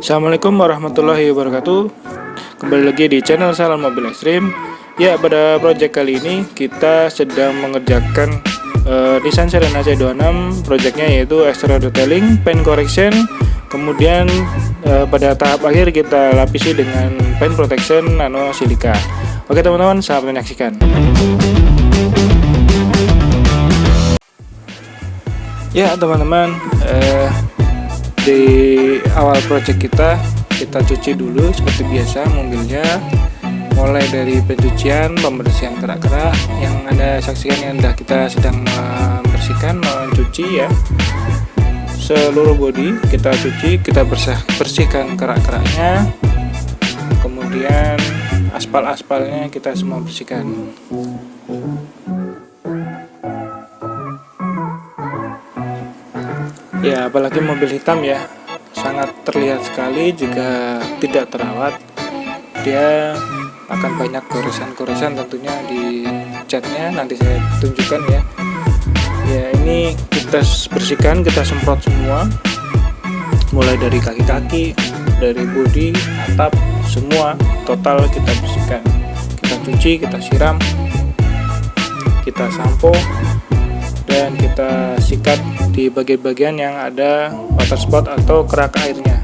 Assalamualaikum warahmatullahi wabarakatuh. Kembali lagi di channel Salam Mobil Ekstrim. Ya, pada project kali ini kita sedang mengerjakan Nissan Serena C26. Projectnya yaitu exterior detailing, paint correction. Kemudian pada tahap akhir kita lapisi dengan paint protection nano silika. Oke teman-teman, selamat menyaksikan. Ya teman-teman, di awal project kita cuci dulu seperti biasa mobilnya, mulai dari pencucian, pembersihan kerak-kerak yang Anda saksikan. Yang kita sedang membersihkan, mencuci ya, seluruh bodi kita cuci, kita bersihkan kerak-keraknya, kemudian aspal-aspalnya kita semua bersihkan. Ya, apalagi mobil hitam ya, sangat terlihat sekali jika tidak terawat. Dia akan banyak goresan-goresan tentunya di catnya, nanti saya tunjukkan ya. Ya, ini kita bersihkan, kita semprot semua, mulai dari kaki-kaki, dari bodi, atap, semua total kita bersihkan. Kita cuci, kita siram, kita sampo, dan kita sikat di bagian-bagian yang ada water spot atau kerak airnya.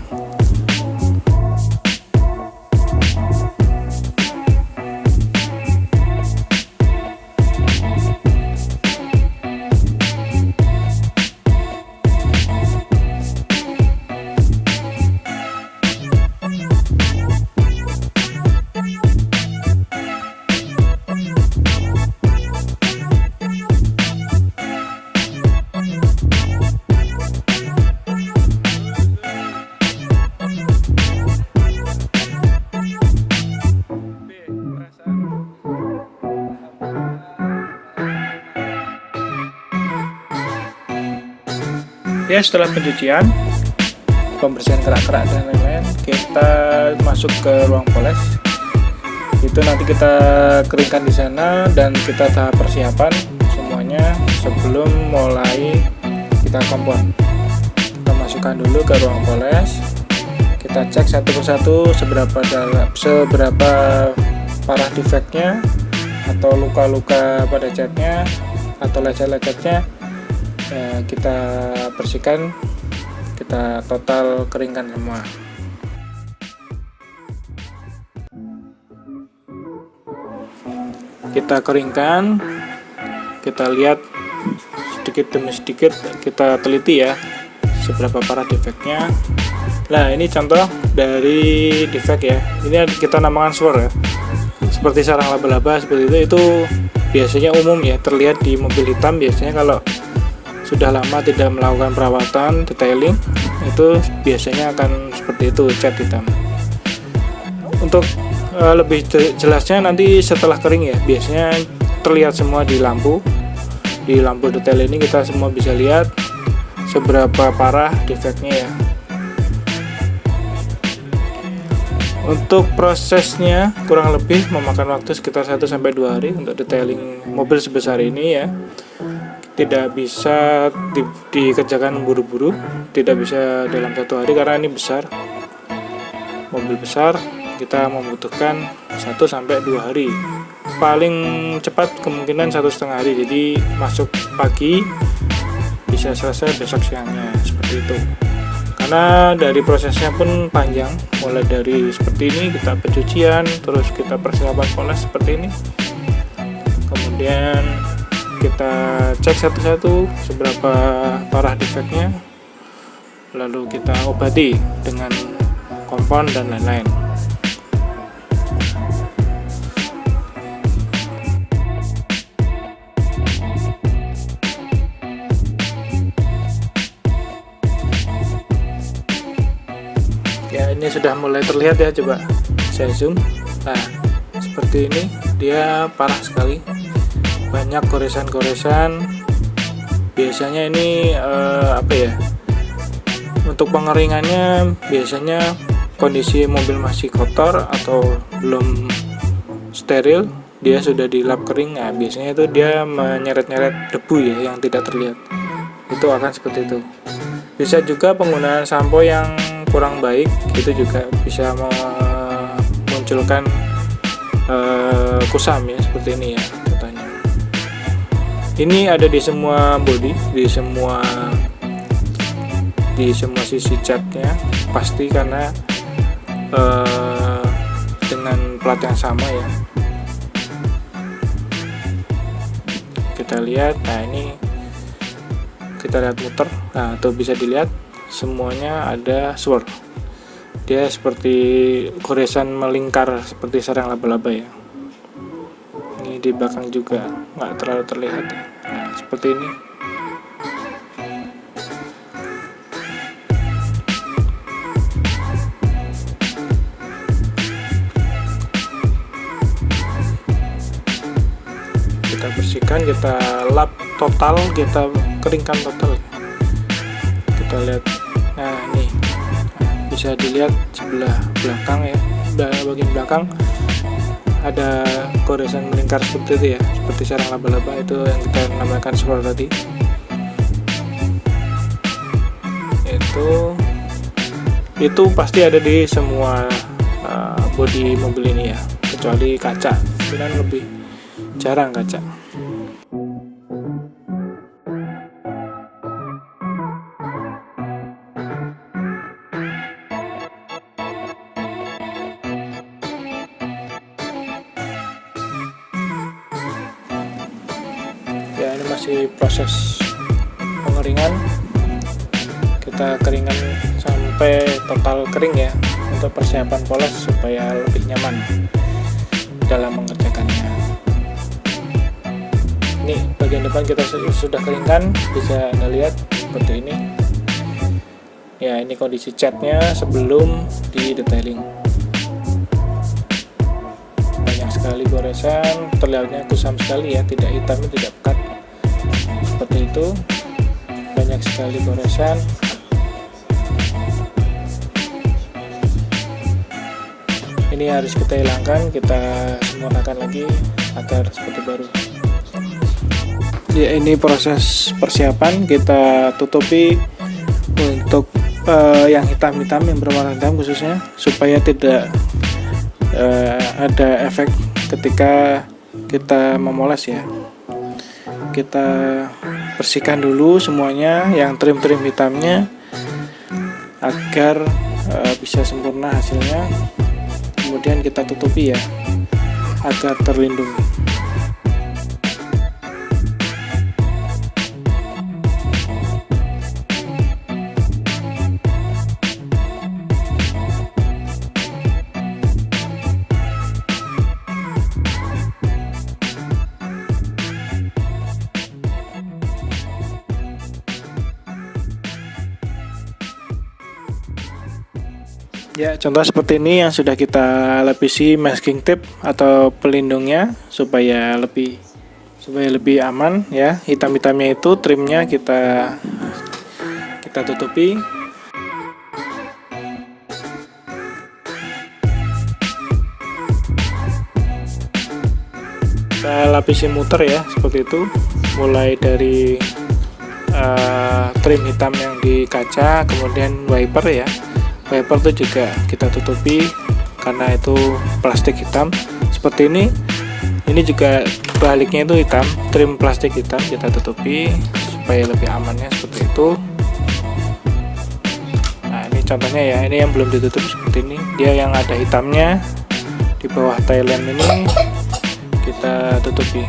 Ya, setelah pencucian, pembersihan kerak-kerak dan lain-lain, kita masuk ke ruang poles. Itu nanti kita keringkan di sana dan kita tahap persiapan semuanya sebelum mulai kita kompon. Kita masukkan dulu ke ruang poles. Kita cek satu persatu seberapa parah defeknya atau luka-luka pada catnya atau lecet-lecetnya. Ya, kita bersihkan, kita total keringkan semua. Kita keringkan, kita lihat sedikit demi sedikit, kita teliti ya seberapa parah defeknya. Nah, ini contoh dari defek ya. Ini kita namakan swirl ya, seperti sarang laba-laba seperti itu biasanya umum ya, terlihat di mobil hitam. Biasanya kalau sudah lama tidak melakukan perawatan detailing, itu biasanya akan seperti itu, cat hitam. Untuk lebih jelasnya nanti setelah kering ya, biasanya terlihat semua di lampu detail ini. Kita semua bisa lihat seberapa parah defeknya ya. Untuk prosesnya kurang lebih memakan waktu sekitar 1-2 hari untuk detailing mobil sebesar ini ya. Tidak bisa dikerjakan buru-buru, tidak bisa dalam 1 hari karena ini besar, mobil besar. Kita membutuhkan 1-2 hari, paling cepat kemungkinan 1,5 hari. Jadi masuk pagi bisa selesai besok siangnya, seperti itu. Karena dari prosesnya pun panjang, mulai dari seperti ini kita pencucian, terus kita persiapan poles seperti ini, kemudian kita cek satu-satu seberapa parah defeknya, lalu kita obati dengan kompon dan lain-lain. Ya, ini sudah mulai terlihat ya, coba saya zoom. Nah, seperti ini, dia parah sekali, banyak goresan-goresan. Biasanya ini untuk pengeringannya biasanya kondisi mobil masih kotor atau belum steril, dia sudah dilap kering. Nah, biasanya itu dia menyeret-nyeret debu ya yang tidak terlihat, itu akan seperti itu. Bisa juga penggunaan sampo yang kurang baik itu juga bisa memunculkan kusam ya, seperti ini ya contohnya. Ini ada di semua body, di semua sisi catnya pasti, karena dengan plat yang sama ya. Kita lihat, nah ini kita lihat muter, nah tuh bisa dilihat semuanya ada swirl, dia seperti goresan melingkar seperti sarang laba-laba ya. Ini di belakang juga nggak terlalu terlihat ya. Nah, seperti ini. Kita bersihkan, kita lap total, kita keringkan total. Kita lihat, nah ini bisa dilihat sebelah belakang ya, bagian belakang ada goresan melingkar seperti itu ya, seperti sarang laba-laba, itu yang kita namakan swirl tadi. Itu pasti ada di semua bodi mobil ini ya, kecuali kaca, dan lebih jarang kaca. Ya, ini masih proses pengeringan. Kita keringan sampai total kering ya, untuk persiapan poles supaya lebih nyaman dalam mengerjakannya. Ini bagian depan kita sudah keringkan, bisa Anda lihat seperti ini ya. Ini kondisi catnya sebelum di detailing. Banyak sekali goresan, terlihatnya kusam sekali ya, tidak hitam, tidak pekat seperti itu. Banyak sekali goresan. Ini harus kita hilangkan, kita sempurnakan lagi agar seperti baru. Ya, ini proses persiapan, kita tutupi untuk yang hitam-hitam, yang berwarna hitam khususnya, supaya tidak ada efek ketika kita memoles ya. Kita bersihkan dulu semuanya yang trim-trim hitamnya agar bisa sempurna hasilnya. Kemudian kita tutupi ya, agar terlindungi. Ya, contoh seperti ini yang sudah kita lapisi masking tape atau pelindungnya supaya lebih aman ya. Hitam-hitamnya itu trimnya kita tutupi. Kita lapisi muter ya, seperti itu. Mulai dari trim hitam yang di kaca, kemudian wiper ya. Wiper itu juga kita tutupi karena itu plastik hitam seperti ini. Ini juga baliknya itu hitam, trim plastik hitam, kita tutupi supaya lebih amannya seperti itu. Nah, ini contohnya ya, ini yang belum ditutup seperti ini. Dia yang ada hitamnya di bawah Thailand ini kita tutupi.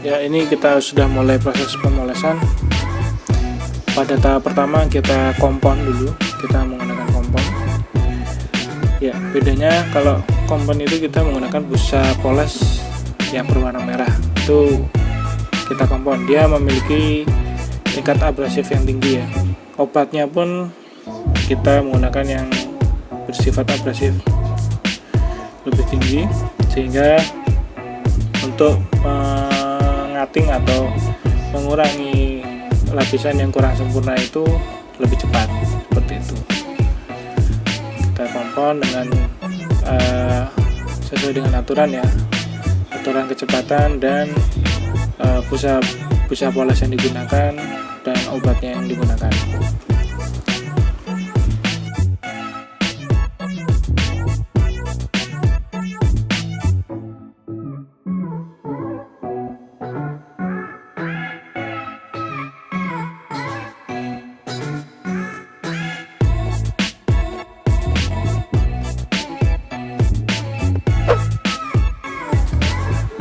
Ya, ini kita sudah mulai proses pemolesan. Pada tahap pertama kita kompon dulu, kita menggunakan kompon. Ya, bedanya kalau kompon itu kita menggunakan busa poles yang berwarna merah. Itu kita kompon, dia memiliki tingkat abrasif yang tinggi ya. Obatnya pun kita menggunakan yang bersifat abrasif lebih tinggi, sehingga untuk mengating atau mengurangi lapisan yang kurang sempurna itu lebih cepat, seperti itu. Kita kompon dengan sesuai dengan aturan ya, aturan kecepatan dan busa poles yang digunakan dan obatnya yang digunakan.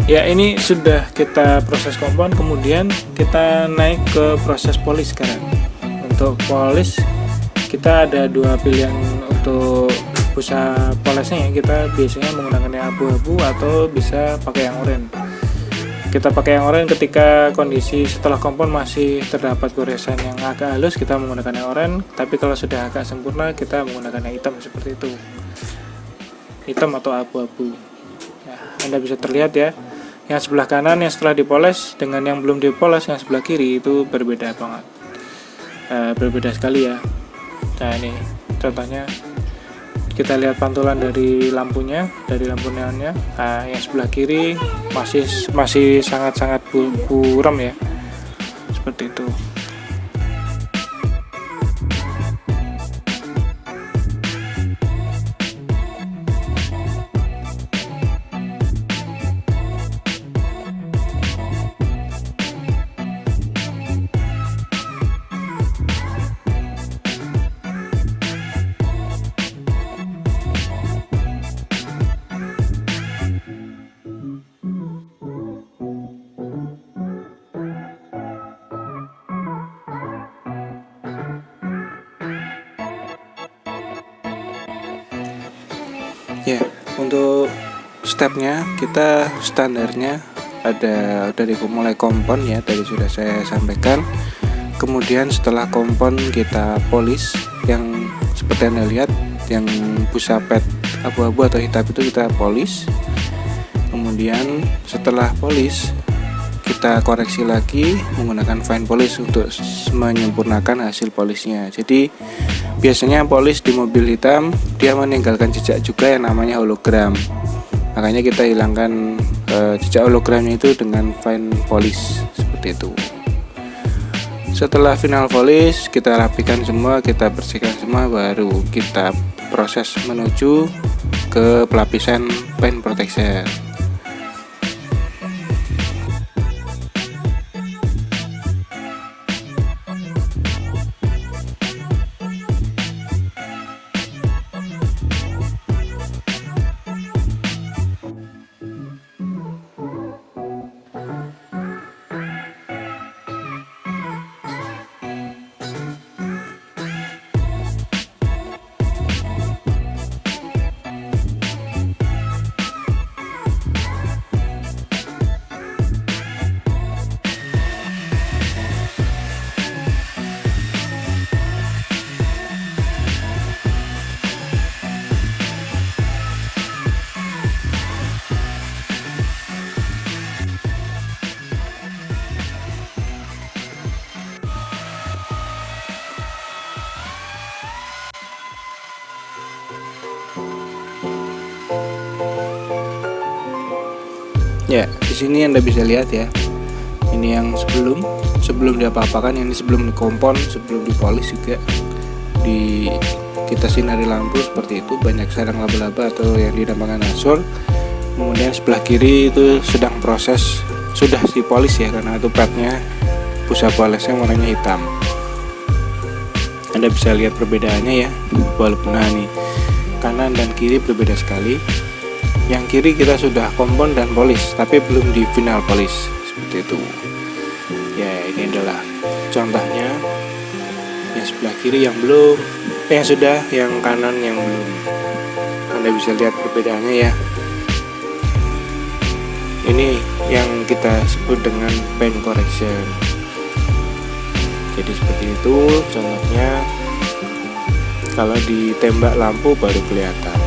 Ya, ini sudah kita proses kompon, kemudian kita naik ke proses polish sekarang. Untuk polish kita ada dua pilihan untuk busa polesnya ya. Kita biasanya menggunakan yang abu-abu atau bisa pakai yang oranye. Kita pakai yang oranye ketika kondisi setelah kompon masih terdapat goresan yang agak halus, kita menggunakan yang oranye. Tapi kalau sudah agak sempurna, kita menggunakan yang hitam seperti itu, hitam atau abu-abu ya. Anda bisa terlihat ya, yang sebelah kanan yang setelah dipoles dengan yang belum dipoles yang sebelah kiri itu berbeda banget, berbeda sekali ya. Nah, ini contohnya, kita lihat pantulan dari lampunya, dari lampu neonnya. Nah, yang sebelah kiri masih sangat-sangat buram ya, seperti itu. Ya, untuk stepnya kita standarnya ada dari mulai kompon ya, tadi sudah saya sampaikan. Kemudian setelah kompon kita polish, yang seperti Anda lihat yang busa pad abu-abu atau hitam itu kita polish. Kemudian setelah polish kita koreksi lagi menggunakan fine polish untuk menyempurnakan hasil polishnya. Jadi biasanya polish di mobil hitam dia meninggalkan jejak juga yang namanya hologram. Makanya kita hilangkan jejak hologramnya itu dengan fine polish seperti itu. Setelah final polish kita rapikan semua, kita bersihkan semua, baru kita proses menuju ke pelapisan paint protection. Ya, di sini Anda bisa lihat ya. Ini yang sebelum diapa-apakan, ini sebelum dikompon, sebelum dipolis juga. Kita sinari lampu seperti itu, banyak sarang laba-laba atau yang dinamakan asor. Kemudian sebelah kiri itu sedang proses, sudah dipolis ya, karena itu padnya busa polesnya warnanya hitam. Anda bisa lihat perbedaannya ya, walaupun ini kanan dan kiri berbeda sekali. Yang kiri kita sudah kompon dan polis, tapi belum di final polis seperti itu. Ya, ini adalah contohnya. Yang sebelah kiri yang belum, yang sudah, yang kanan yang belum. Anda bisa lihat perbedaannya ya. Ini yang kita sebut dengan paint correction. Jadi seperti itu contohnya. Kalau ditembak lampu baru kelihatan.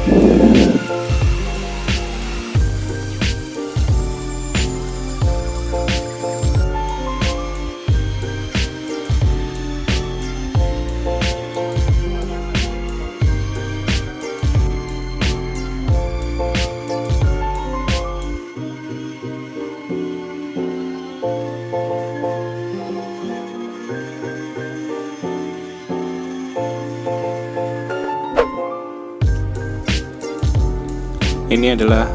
ini adalah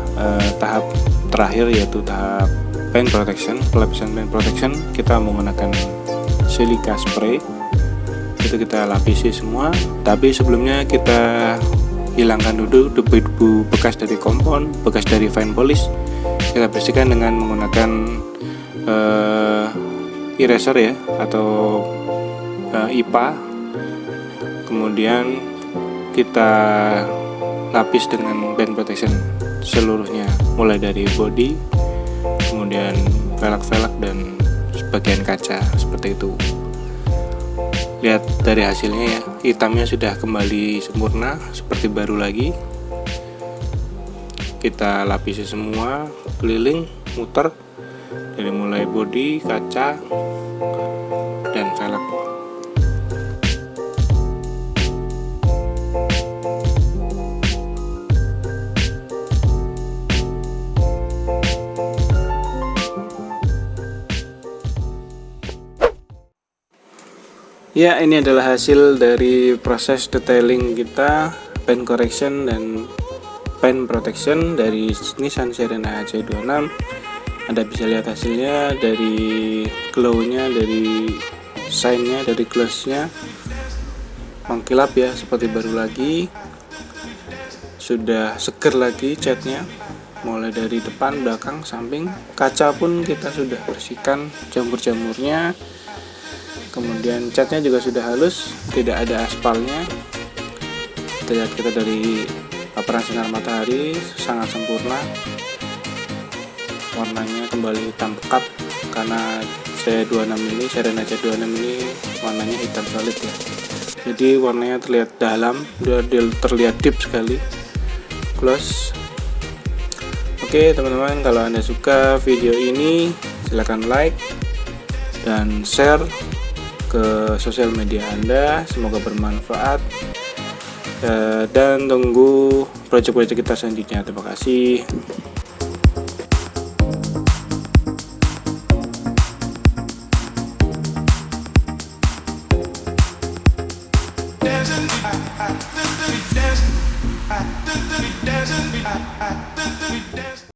tahap terakhir, yaitu tahap paint protection, pelapisan paint protection. Kita menggunakan silika spray, itu kita lapisi semua. Tapi sebelumnya kita hilangkan dulu debu-debu bekas dari kompon, bekas dari fine polish. Kita bersihkan dengan menggunakan eraser ya, atau IPA. Kemudian kita lapis dengan paint protection seluruhnya, mulai dari body, kemudian velg-velg dan sebagian kaca, seperti itu. Lihat dari hasilnya ya, hitamnya sudah kembali sempurna seperti baru lagi. Kita lapisi semua keliling, muter dari mulai body, kaca, dan velg. Ya, ini adalah hasil dari proses detailing kita, paint correction dan paint protection dari Nissan Serena C26. Anda bisa lihat hasilnya dari glow-nya, dari shine-nya, dari gloss-nya, mengkilap ya, seperti baru lagi. Sudah seger lagi catnya, mulai dari depan, belakang, samping. Kaca pun kita sudah bersihkan jamur-jamurnya. Kemudian catnya juga sudah halus, tidak ada aspalnya. Lihat kita dari paparan sinar matahari sangat sempurna. Warnanya kembali hitam pekat karena Serena C26 ini warnanya hitam solid ya. Jadi warnanya terlihat dalam, terlihat deep sekali, gloss. Oke teman-teman, kalau Anda suka video ini silahkan like dan share ke sosial media Anda, semoga bermanfaat, dan tunggu proyek-proyek kita selanjutnya. Terima kasih.